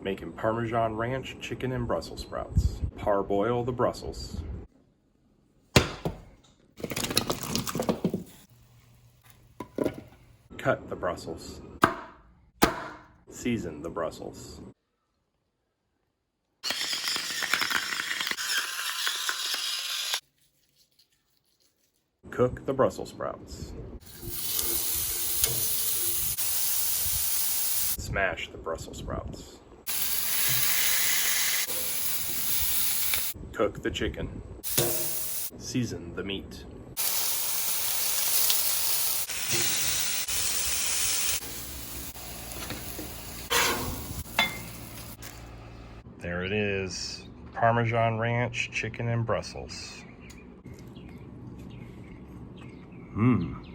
Making Parmesan Ranch chicken and Brussels sprouts. Parboil the Brussels. Cut the Brussels. Season the Brussels. Cook the Brussels sprouts. Smash the Brussels sprouts. Cook the chicken. Season the meat. There it is, Parmesan Ranch chicken and Brussels. Mmm.